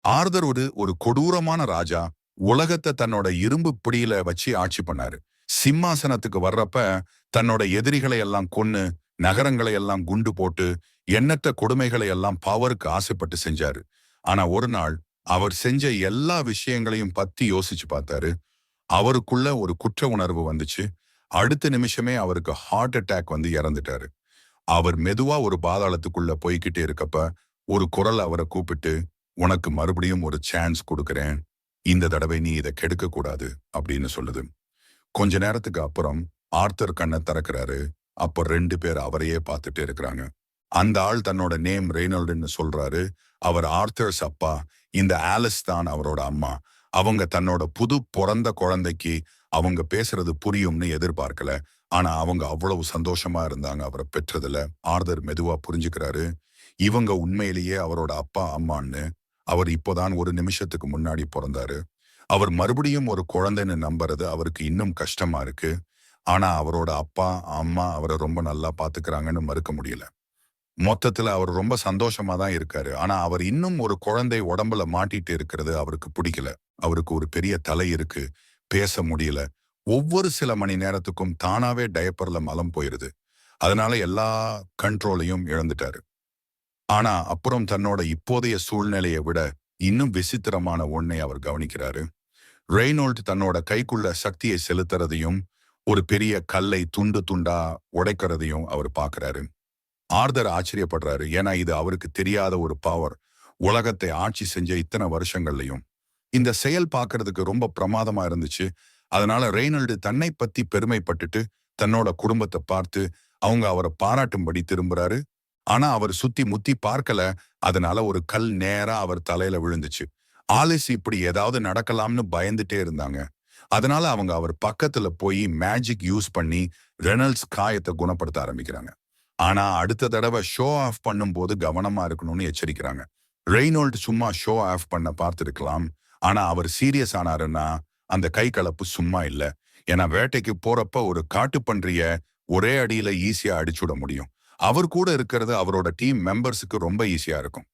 Arthur ஒரு கொடூரமான ராஜா. உலகத்தை தன்னோட இரும்பு பிடியில வச்சு ஆட்சி பண்ணாரு. சிம்மாசனத்துக்கு வர்றப்ப தன்னோட எதிரிகளை எல்லாம் கொன்னு, நகரங்களை எல்லாம் குண்டு போட்டு, எண்ணற்ற கொடுமைகளை எல்லாம் பவருக்கு ஆசைப்பட்டு செஞ்சாரு. ஆனா ஒரு நாள் அவர் செஞ்ச எல்லா விஷயங்களையும் பத்தி யோசிச்சு பார்த்தாரு. அவருக்குள்ள ஒரு குற்ற உணர்வு வந்துச்சு. அடுத்த நிமிஷமே அவருக்கு ஹார்ட் அட்டாக் வந்து இறந்துட்டாரு. அவர் மெதுவா ஒரு பாதாளத்துக்குள்ள போய்கிட்டே இருக்கப்ப ஒரு குரல் அவரை கூப்பிட்டு, உனக்கு மறுபடியும் ஒரு சான்ஸ் கொடுக்கறேன். இந்த தடவை நீ இதை கெடுக்க கூடாது அப்படின்னு சொல்லுது. கொஞ்ச நேரத்துக்கு அப்புறம் ஆர்த்தர் கண்ணை திறக்கிறாரு. அப்ப 2 பேர் அவரையே பார்த்துட்டு இருக்கிறாங்க. அந்த ஆள் தன்னோட நேம் ரெய்னால்டுன்னு சொல்றாரு. அவர் ஆர்த்தர்ஸ் அப்பா. இந்த ஆலிஸ் தான் அவரோட அம்மா. அவங்க தன்னோட புது பிறந்த குழந்தைக்கு அவங்க பேசுறது புரியும்னு எதிர்பார்க்கல. ஆனா அவங்க அவ்வளவு சந்தோஷமா இருந்தாங்க அவரை பெற்றதுல. ஆர்தர் மெதுவா புரிஞ்சுக்கிறாரு, இவங்க உண்மையிலேயே அவரோட அப்பா அம்மான்னு. அவர் இப்போதான் ஒரு நிமிஷத்துக்கு முன்னாடி பிறந்தாரு. அவர் மறுபடியும் ஒரு குழந்தைன்னு நம்புறது அவருக்கு இன்னும் கஷ்டமா இருக்கு. ஆனா அவரோட அப்பா அம்மா அவரை ரொம்ப நல்லா பாத்துக்கிறாங்கன்னு மறுக்க முடியல. மொத்தத்துல அவர் ரொம்ப சந்தோஷமா தான் இருக்காரு. ஆனா அவர் இன்னும் ஒரு குழந்தை உடம்புல மாட்டிட்டு இருக்கிறது அவருக்கு பிடிக்கல. அவருக்கு ஒரு பெரிய தலை இருக்கு, பேச முடியல. ஒவ்வொரு சில மணி நேரத்துக்கும் தானாவே டயப்பர்ல மலம் போயிருது. அதனால எல்லா கண்ட்ரோலையும் இழந்துட்டாரு. ஆனா அப்புறம் தன்னோட இப்போதைய சூழ்நிலையை விட இன்னும் விசித்திரமான ஒன்னை அவர் கவனிக்கிறாரு. ரெய்னால்ட் தன்னோட கைக்குள்ள சக்தியை செலுத்துறதையும் ஒரு பெரிய கல்லை துண்டு துண்டா உடைக்கிறதையும் அவர் பார்க்கறாரு. ஆர்தர் ஆச்சரியப்படுறாரு. ஏன்னா இது அவருக்கு தெரியாத ஒரு பவர். உலகத்தை ஆட்சி செஞ்ச இத்தனை வருஷங்கள்லயும் இந்த செயல் பார்க்கறதுக்கு ரொம்ப பிரமாதமா இருந்துச்சு. அதனால ரெய்னால்டு தன்னை பத்தி பெருமைப்பட்டுட்டு தன்னோட குடும்பத்தை பார்த்து அவங்க அவரை பாராட்டும்படி திரும்புறாரு. ஆனா அவர் சுத்தி முத்தி பார்க்கல. அதனால ஒரு கல் நேரா அவர் தலையில விழுந்துச்சு. ஆலிஸ் இப்படி ஏதாவது நடக்கலாம்னு பயந்துட்டே இருந்தாங்க. அதனால அவங்க அவர் பக்கத்துல போய் மேஜிக் யூஸ் பண்ணி ரெனல்ட்ஸ் காயத்தை குணப்படுத்த ஆரம்பிக்கிறாங்க. ஆனா அடுத்த தடவை ஷோ ஆஃப் பண்ணும்போது கவனமா இருக்கணும்னு எச்சரிக்கிறாங்க. ரெய்னால்ட் சும்மா ஷோ ஆஃப் பண்ண பார்த்திருக்கலாம். ஆனா அவர் சீரியஸ் ஆனாருன்னா அந்த கை கலப்பு சும்மா இல்ல. ஏன்னா வேட்டைக்கு போறப்ப ஒரு காட்டுப்பன்றிய ஒரே அடியில ஈஸியா அடிச்சுட முடியும். அவர் கூட இருக்கிறது அவரோட டீம் மெம்பர்ஸுக்கு ரொம்ப ஈஸியா இருக்கும்.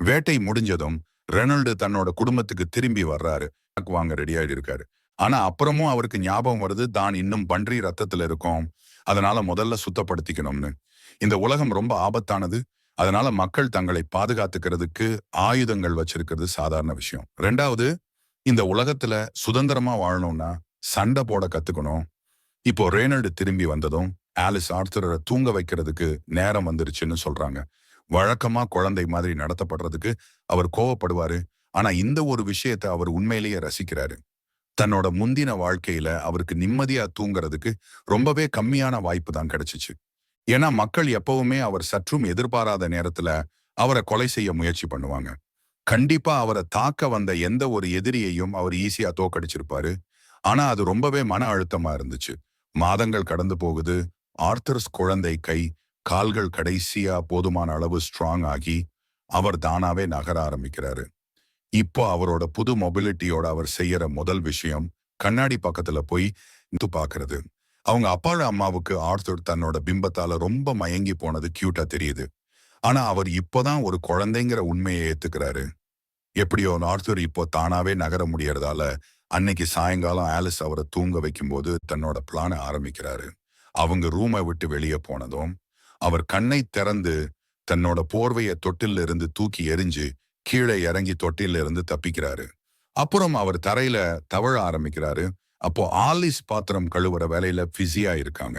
வேட்டை முடிஞ்சதும் ரெனால்டு தன்னோட குடும்பத்துக்கு திரும்பி வர்றாரு. வாங்க ரெடி ஆயிட்டு இருக்காரு. ஆனா அப்புறமும் அவருக்கு ஞாபகம் வருது, தான் இன்னும் பன்றி ரத்தத்துல இருக்கோம். அதனால முதல்ல சுத்தப்படுத்திக்கணும்னு. இந்த உலகம் ரொம்ப ஆபத்தானது. அதனால மக்கள் தங்களை பாதுகாத்துக்கிறதுக்கு ஆயுதங்கள் வச்சிருக்கிறது சாதாரண விஷயம். 2வது, இந்த உலகத்துல சுதந்திரமா வாழணும்னா சண்டை போட கத்துக்கணும். இப்போ ரெய்னால்டு திரும்பி வந்ததும் ஆலிஸ் ஆர்த்தரை தூங்க வைக்கிறதுக்கு நேரம் வந்துருச்சுன்னு சொல்றாங்க. வழக்கமா குழந்தை மாதிரி நடத்தப்படுறதுக்கு அவர் கோவப்படுவாரு. ஆனா இந்த ஒரு விஷயத்தை அவர் உண்மையிலேயே ரசிக்கிறாரு. தன்னோட முந்தின வாழ்க்கையில அவருக்கு நிம்மதியா தூங்குறதுக்கு ரொம்பவே கம்மியான வாய்ப்பு தான் கிடைச்சிச்சு. ஏன்னா மக்கள் எப்பவுமே அவர் சற்றும் எதிர்பாராத நேரத்துல அவரை கொலை செய்ய முயற்சி பண்ணுவாங்க. கண்டிப்பா அவரை தாக்க வந்த எந்த ஒரு எதிரியையும் அவர் ஈஸியா தோக்கடிச்சிருப்பாரு. ஆனா அது ரொம்பவே மன அழுத்தமா இருந்துச்சு. மாதங்கள் கடந்து போகுது. ஆர்த்தர்ஸ் குழந்தை கை கால்கள் கடைசியா போதுமான அளவு ஸ்ட்ராங் ஆகி அவர் தானாவே நகர ஆரம்பிக்கிறாரு. இப்போ அவரோட புது மொபிலிட்டியோட அவர் செய்யற முதல் விஷயம் கண்ணாடி பக்கத்துல போய் பாக்குறது. அவங்க அப்பாவோட அம்மாவுக்கு ஆர்த்தர் தன்னோட பிம்பத்தால ரொம்ப மயங்கி போனது கியூட்டா தெரியுது. ஆனா அவர் இப்போதான் ஒரு குழந்தைங்கிற உண்மையை ஏத்துக்கிறாரு. எப்படியோ ஆர்த்தர் இப்போ தானாவே நகர முடியறதால அன்னைக்கு சாயங்காலம் ஆலிஸ் அவரை தூங்க வைக்கும்போது தன்னோட பிளான ஆரம்பிக்கிறாரு. அவங்க ரூமை விட்டு வெளியே போனதும் அவர் கண்ணை திறந்து தன்னோட போர்வையை தொட்டில இருந்து தூக்கி எறிஞ்சு கீழே இறங்கி தொட்டில இருந்து தப்பிக்கிறாரு. அப்புறம் அவர் தரையில தவழ ஆரம்பிக்கிறாரு. அப்போ ஆலிஸ் பாத்திரம் கழுவுற வேலையில பிஸியா இருக்காங்க.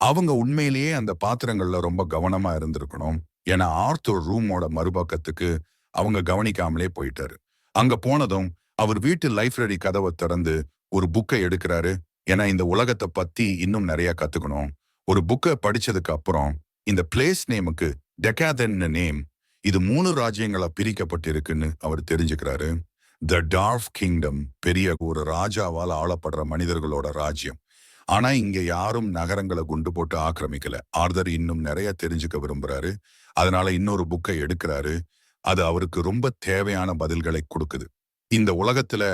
அவங்க உண்மையிலேயே அந்த பாத்திரங்கள்ல ரொம்ப கவனமா இருந்திருக்கணும். ஏன்னா ஆர்த்தர் ரூமோட மறுபக்கத்துக்கு அவங்க கவனிக்காமலே போயிட்டாரு. அங்க போனதும் அவர் வீட்டு லைப்ரரி கதவை திறந்து ஒரு புக்கை எடுக்கிறாரு. ஏன்னா இந்த உலகத்தை பத்தி இன்னும் நிறைய கத்துக்கணும். ஒரு புக்கை படிச்சதுக்கு அப்புறம் இந்த பிளேஸ் நேமுக்கு டெக்காதன்னு நேம். இது 3 ராஜ்யங்களா பிரிக்கப்பட்டிருக்குன்னு அவர் தெரிஞ்சுக்கிறாரு. த டார்ஃப் கிங்டம் பெரிய ஒரு ராஜாவால் ஆளப்படுற மனிதர்களோட ராஜ்யம். ஆனா இங்க யாரும் நகரங்களை குண்டு போட்டு ஆக்கிரமிக்கல. ஆர்தர் இன்னும் நிறைய தெரிஞ்சுக்க விரும்புறாரு. அதனால இன்னொரு புக்கை எடுக்கிறாரு. அது அவருக்கு ரொம்ப தேவையான பதில்களை கொடுக்குது. இந்த உலகத்துல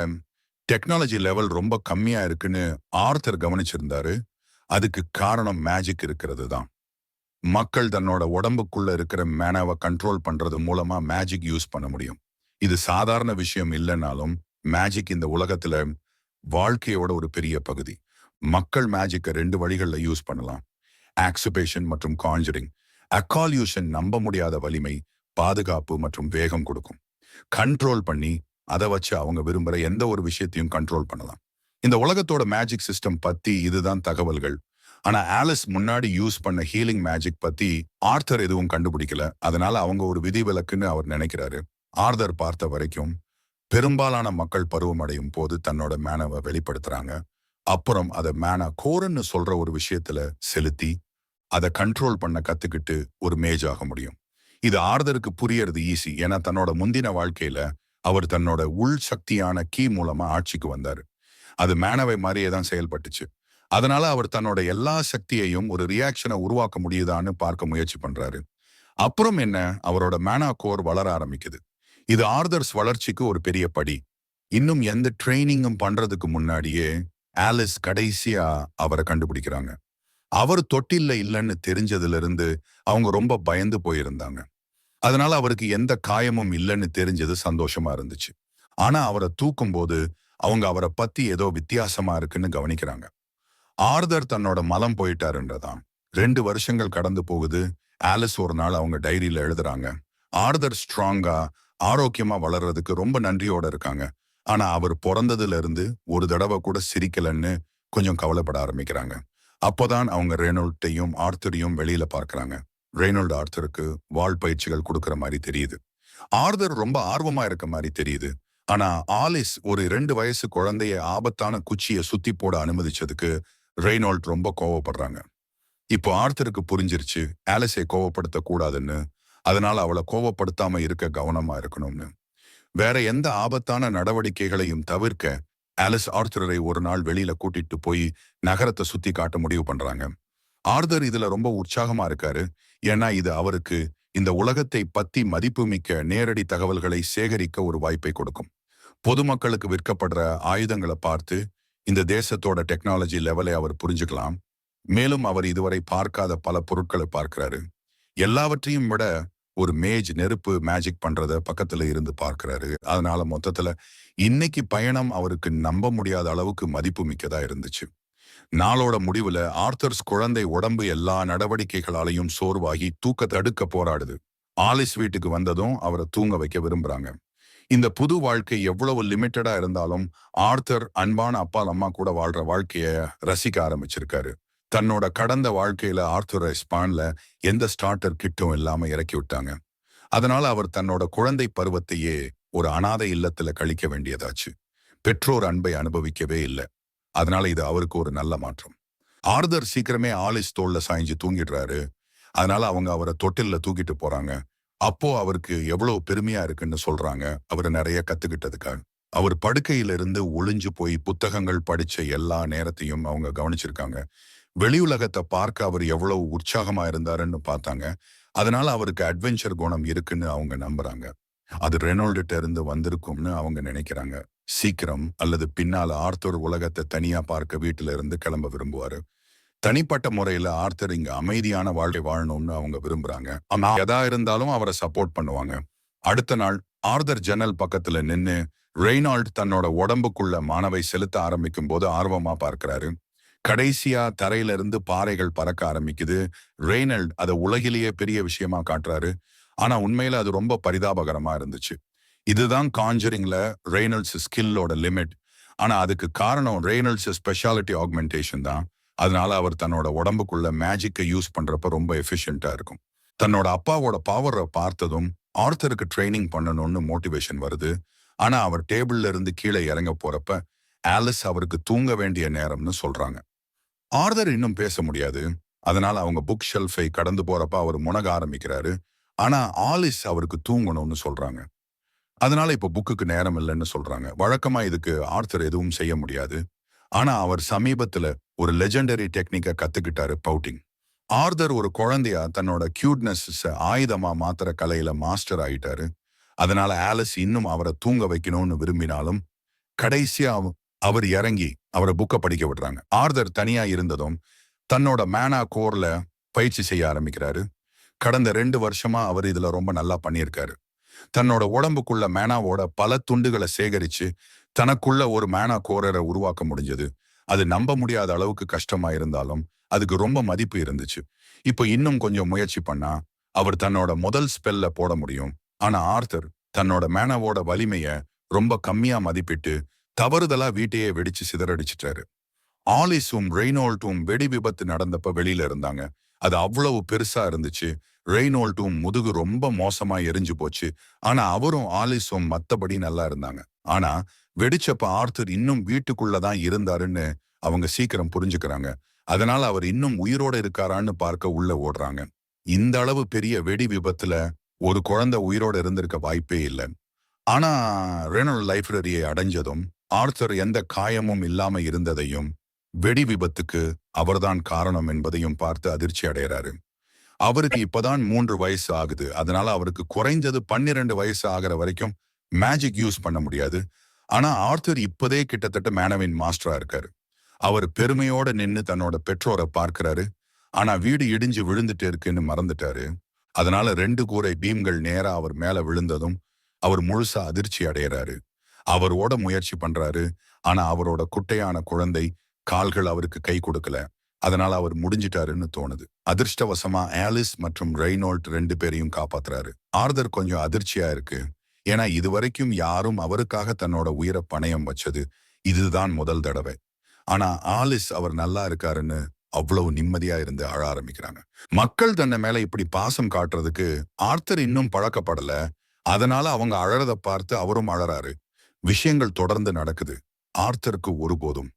டெக்னாலஜி லெவல் ரொம்ப கம்மியா இருக்குன்னு ஆர்தர் கவனிச்சிருந்தாரு. அதுக்கு காரணம் மேஜிக் இருக்கிறது தான். மக்கள் தன்னோட உடம்புக்குள்ள இருக்கிற மேனாவை கண்ட்ரோல் பண்றது மூலமா மேஜிக் யூஸ் பண்ண முடியும். இது சாதாரண விஷயம் இல்லைனாலும் மேஜிக் இந்த உலகத்துல வாழ்க்கையோட ஒரு பெரிய பகுதி. மக்கள் மேஜிக்கை 2 வழிகள்ல யூஸ் பண்ணலாம். ஆக்சுபேஷன் மற்றும் கான்ஜரிங். அக்கால்யூஷன் நம்ப முடியாத வலிமை, பாதுகாப்பு மற்றும் வேகம் கொடுக்கும். கண்ட்ரோல் பண்ணி அதை வச்சு அவங்க விரும்புற எந்த ஒரு விஷயத்தையும் கண்ட்ரோல் பண்ணலாம். இந்த உலகத்தோட மேஜிக் சிஸ்டம் பத்தி இதுதான் தகவல்கள். ஆனா ஆலிஸ் முன்னாடி யூஸ் பண்ண ஹீலிங் மேஜிக் பத்தி ஆர்தர் எதுவும் கண்டுபிடிக்கல. அதனால அவங்க ஒரு விதிவிலக்குன்னு அவர் நினைக்கிறாரு. ஆர்தர் பார்த்த வரைக்கும் பெரும்பாலான மக்கள் பருவமடையும் போது தன்னோட மேனவை வெளிப்படுத்துறாங்க. அப்புறம் அதை மேனா கோரன்னு சொல்ற ஒரு விஷயத்துல செலுத்தி அதை கண்ட்ரோல் பண்ண கத்துக்கிட்டு ஒரு மேஜ் ஆக முடியும். இது ஆர்தருக்கு புரியறது ஈஸி. ஏன்னா தன்னோட முந்தின வாழ்க்கையில அவர் தன்னோட உள் சக்தியான கீ மூலமா ஆட்சிக்கு வந்தாரு. அது மேனவை மாதிரியே தான் செயல்பட்டுச்சு. அதனால அவர் தன்னோட எல்லா சக்தியையும் ஒரு ரியாக்ஷனை உருவாக்க முடியுதான்னு பார்க்க முயற்சி பண்றாரு. அப்புறம் என்ன, அவரோட மேனா கோர் வளர ஆரம்பிக்குது. இது ஆர்தர்ஸ் வளர்ச்சிக்கு ஒரு பெரிய படி. இன்னும் எந்த ட்ரைனிங்கும் பண்றதுக்கு முன்னாடியே ஆலிஸ் கடைசியா அவரை கண்டுபிடிக்கிறாங்க. அவர் தொட்டில்ல இல்லைன்னு தெரிஞ்சதுல இருந்து அவங்க ரொம்ப பயந்து போயிருந்தாங்க. அதனால அவருக்கு எந்த காயமும் இல்லைன்னு தெரிஞ்சது சந்தோஷமா இருந்துச்சு. ஆனா அவரை தூக்கும் போது அவங்க அவரை பத்தி ஏதோ வித்தியாசமா இருக்குன்னு கவனிக்கிறாங்க. ஆர்தர் தன்னோட மலம் போயிட்டாருன்றதான். 2 வருஷங்கள் கடந்து போகுது. ஆலிஸ் ஒரு நாள் அவங்க டைரியில எழுதுறாங்க. ஆர்தர் ஸ்ட்ராங்கா ஆரோக்கியமா வளர்றதுக்கு ரொம்ப நன்றியோட இருக்காங்க. ஆனா அவர் பிறந்ததுல இருந்து ஒரு தடவை கூட சிரிக்கலன்னு கொஞ்சம் கவலைப்பட ஆரம்பிக்கிறாங்க. அப்போதான் அவங்க ரெய்னால்டையும் ஆர்தரையும் வெளியில பார்க்கறாங்க. ரெய்னால்டு ஆர்தருக்கு வாள் பயிற்சிகள் கொடுக்கற மாதிரி தெரியுது. ஆர்தர் ரொம்ப ஆர்வமா இருக்க மாதிரி தெரியுது. ஆனா ஆலிஸ் ஒரு 2 வயசு குழந்தைய ஆபத்தான குச்சியை சுத்தி போட அனுமதிச்சதுக்கு ரெய்னால்ட் ரொம்ப கோவப்படுறாங்க. இப்போ ஆர்தருக்கு புரிஞ்சிருச்சு ஆலிஸை கோவப்படுத்த கூடாதுன்னு. அதனால அவளை கோவப்படுத்தாம இருக்க கவனமா இருக்கணும்னு. வேற எந்த ஆபத்தான நடவடிக்கைகளையும் தவிர்க்க ஆலிஸ் ஆர்தரை ஒரு நாள் வெளியில கூட்டிட்டு போய் நகரத்தை சுத்தி காட்ட முடிவு பண்றாங்க. ஆர்தர் இதுல ரொம்ப உற்சாகமா இருக்காரு. ஏன்னா இது அவருக்கு இந்த உலகத்தை பத்தி மதிப்புமிக்க நேரடி தகவல்களை சேகரிக்க ஒரு வாய்ப்பை கொடுக்கும். பொதுமக்களுக்கு விற்கப்படுற ஆயுதங்களை பார்த்து இந்த தேசத்தோட டெக்னாலஜி லெவலை அவர் புரிஞ்சுக்கலாம். மேலும் அவர் இதுவரை பார்க்காத பல பொருட்களை பார்க்கிறாரு. எல்லாவற்றையும் விட ஒரு நெருப்பு மேஜிக் பண்றத பக்கத்துல இருந்து பார்க்கிறாரு. அதனால மொத்தத்துல இன்னைக்கு பயணம் அவருக்கு நம்ப முடியாத அளவுக்கு மதிப்பு மிக்கதா இருந்துச்சு. நாளோட முடிவுல ஆர்தர்ஸ் குழந்தை உடம்பு எல்லா நடவடிக்கைகளாலையும் சோர்வாகி தூக்க தடுக்க போராடுது. ஆலிஸ் வீட்டுக்கு வந்ததும் அவரை தூங்க வைக்க விரும்புறாங்க. இந்த புது வாழ்க்கை எவ்வளவு லிமிட்டடா இருந்தாலும் ஆர்தர் அன்பான அப்பா அம்மா கூட வாழ்ற வாழ்க்கைய ரசிக்க ஆரம்பிச்சிருக்காரு. தன்னோட கடந்த வாழ்க்கையில ஆர்தரை ஸ்பான்ல எந்த ஸ்டார்டர் கிட்டும் இல்லாம இறக்கி விட்டாங்க. அதனால அவர் தன்னோட குழந்தை பருவத்தையே ஒரு அனாதை இல்லத்துல கழிக்க வேண்டியதாச்சு. பெற்றோர் அன்பை அனுபவிக்கவே இல்லை. அதனால இது அவருக்கு ஒரு நல்ல மாற்றம். ஆர்தர் சீக்கிரமே ஆலிஸ் தோல்ல சாய்ஞ்சு தூங்கிடுறாரு. அதனால அவங்க அவரை தொட்டில்ல தூக்கிட்டு போறாங்க. அப்போ அவருக்கு எவ்வளவு பெருமையா இருக்குன்னு சொல்றாங்க. அவர் நிறைய கத்துக்கிட்டதுக்காக. அவர் படுக்கையிலிருந்து ஒளிஞ்சு போய் புத்தகங்கள் படிச்ச எல்லா நேரத்தையும் அவங்க கவனிச்சிருக்காங்க. வெளி உலகத்தை பார்க்க அவர் எவ்வளவு உற்சாகமா இருந்தாருன்னு பார்த்தாங்க. அதனால அவருக்கு அட்வென்ச்சர் குணம் இருக்குன்னு அவங்க நம்புறாங்க. அது ரெய்னால்டுட்ட இருந்து வந்திருக்கும்னு அவங்க நினைக்கிறாங்க. சீக்கிரம் அல்லது பின்னால ஆர்தர் உலகத்தை தனியா பார்க்க வீட்டுல இருந்து கிளம்ப விரும்புவாரு. தனிப்பட்ட முறையில ஆர்தர் இங்க அமைதியான வாழ்க்கை வாழணும்னு அவங்க விரும்புறாங்க. ஆனா எதா இருந்தாலும் அவரை சப்போர்ட் பண்ணுவாங்க. அடுத்த நாள் ஆர்தர் ஜன்னல் பக்கத்துல நின்னு ரெய்னால்ட் தன்னோட உடம்புக்குள்ள மானவை செலுத்த ஆரம்பிக்கும் போது ஆர்வமா பார்க்கிறாரு. கடைசியா தரையில இருந்து பாறைகள் பறக்க ஆரம்பிக்குது. ரெய்னால்ட் அதை உலகிலேயே பெரிய விஷயமா காட்டுறாரு. ஆனா உண்மையில அது ரொம்ப பரிதாபகரமா இருந்துச்சு. இதுதான் கான்ஜரிங்ல ரெய்னால்ட்ஸ் ஸ்கில்லோட லிமிட். ஆனா அதுக்கு காரணம் ரெய்னால்ட்ஸ் ஸ்பெஷாலிட்டி ஆக்மெண்டேஷன் தான். அதனால அவர் தன்னோட உடம்புக்குள்ள மேஜிக்கை யூஸ் பண்றப்ப ரொம்ப எஃபிஷியன்டா இருக்கும். தன்னோட அப்பாவோட பவரை பார்த்ததும் ஆர்தருக்கு ட்ரைனிங் பண்ணணும்னு மோட்டிவேஷன் வருது. ஆனா அவர் டேபிள்ல இருந்து கீழே இறங்க போறப்ப ஆலிஸ் அவருக்கு தூங்க வேண்டிய நேரம்னு சொல்றாங்க. ஆர்தர் இன்னும் பேச முடியாது. அதனால அவங்க புக் ஷெல்ஃபை கடந்து போறப்ப அவர் முனக ஆரம்பிக்கிறாரு. ஆனா ஆலிஸ் அவருக்கு தூங்கணும்னு சொல்றாங்க. அதனால இப்ப புக்குக்கு நேரம் இல்லைன்னு சொல்றாங்க. வழக்கமா இதுக்கு ஆர்தர் எதுவும் செய்ய முடியாது. ஆனா அவர் சமீபத்துல ஒரு லெஜெண்டரி டெக்னிக்கை கத்துக்கிட்டாரு, பவுட்டிங். ஆர்தர் ஒரு குழந்தையா தன்னோட கியூட்னஸ் ஆயுதமா மாத்திர கலையில மாஸ்டர் ஆயிட்டாரு. அதனால ஆலிஸ் இன்னும் அவரை தூங்க வைக்கணும்னு விரும்பினாலும் கடைசியா அவர் இறங்கி அவரை புக்கை படிக்க விடுறாங்க. ஆர்தர் தனியா இருந்ததும் தன்னோட மேனா கோர்ல பயிற்சி செய்ய ஆரம்பிக்கிறாரு. கடந்த 2 வருஷமா அவர் இதுல ரொம்ப நல்லா பண்ணியிருக்காரு. தன்னோட உடம்புக்குள்ள மேனாவோட பல துண்டுகளை சேகரிச்சு தனக்குள்ள ஒரு மேனா கோரரை உருவாக்க முடிஞ்சது. அது நம்ப முடியாத அளவுக்கு கஷ்டமா இருந்தாலும் அதுக்கு ரொம்ப மதிப்பு இருந்துச்சு. இப்போ இன்னும் கொஞ்சம் முயற்சி பண்ணா அவர் தன்னோட முதல் ஸ்பெல்ல போட முடியும். ஆனா ஆர்தர் தன்னோட மேனாவோட வலிமைய ரொம்ப கம்மியா மதிப்பிட்டு தவறுதலா வீட்டையே வெடிச்சு சிதறடிச்சிட்டாரு. ஆலிஸும் ரெய்னோல்ட்டும் வெடி விபத்து நடந்தப்ப வெளியில இருந்தாங்க. அது அவ்வளவு பெருசா இருந்துச்சு. ரெய்னோல்ட்டும் முதுகு ரொம்ப மோசமா எரிஞ்சு போச்சு. ஆனா அவரும் ஆலிஸும் மத்தபடி நல்லா இருந்தாங்க. ஆனா வெடிச்சப்ப ஆர்தர் இன்னும் வீட்டுக்குள்ள தான் இருந்தாருன்னு அவங்க சீக்கிரம் புரிஞ்சுக்கிறாங்க. அதனால அவர் இன்னும் உயிரோட இருக்காரான்னு பார்க்க உள்ள ஓடுறாங்க. இந்த அளவு பெரிய வெடி விபத்துல ஒரு குழந்தை உயிரோட இருந்திருக்க வாய்ப்பே இல்லை. ஆனா ரெனல் லைப்ரரியை அடைஞ்சதும் ஆர்தர் எந்த காயமும் இல்லாம இருந்ததையும் வெடி விபத்துக்கு அவர்தான் காரணம் என்பதையும் பார்த்து அதிர்ச்சி அடைகிறாரு. அவருக்கு இப்பதான் 3 வயசு ஆகுது. அதனால அவருக்கு குறைஞ்சது 12 வயசு ஆகிற வரைக்கும் மேஜிக் யூஸ் பண்ண முடியாது. ஆனா ஆர்தர் இப்பதே கிட்டத்தட்ட மேனவின் மாஸ்டரா இருக்காரு. அவர் பெருமையோட நின்னு தன்னோட பெற்றோரை பார்க்கிறாரு. ஆனா வீடு இடிஞ்சு விழுந்துட்டு இருக்குன்னு மறந்துட்டாரு. அதனால 2 கூரை பீம்கள் நேரா அவர் மேல விழுந்ததும் அவர் முழுசா அதிர்ச்சி அடையறாரு. அவர் ஓட முயற்சி பண்றாரு. ஆனா அவரோட குட்டையான குழந்தை கால்கள் அவருக்கு கை கொடுக்கல. அதனால அவர் முடிஞ்சிட்டாருன்னு தோணுது. அதிர்ஷ்டவசமா ஆலிஸ் மற்றும் ரெய்னோல்ட் 2 பேரையும் காப்பாத்துறாரு. ஆர்தர் கொஞ்சம் அதிர்ச்சியா இருக்கு. ஏன்னா இதுவரைக்கும் யாரும் அவருக்காக தன்னோட உயிரை பணயம் வச்சது இதுதான் முதல் தடவை. ஆனா ஆலிஸ் அவர் நல்லா இருக்காருன்னு அவ்வளவு நிம்மதியா இருந்து அழ ஆரம்பிக்கிறாங்க. மக்கள் தன்னை மேல இப்படி பாசம் காட்டுறதுக்கு ஆர்தர் இன்னும் பழக்கப்படல. அதனால அவங்க அழறத பார்த்து அவரும் அழறாரு. விஷயங்கள் தொடர்ந்து நடக்குது. ஆர்தருக்கு ஒருபோதும்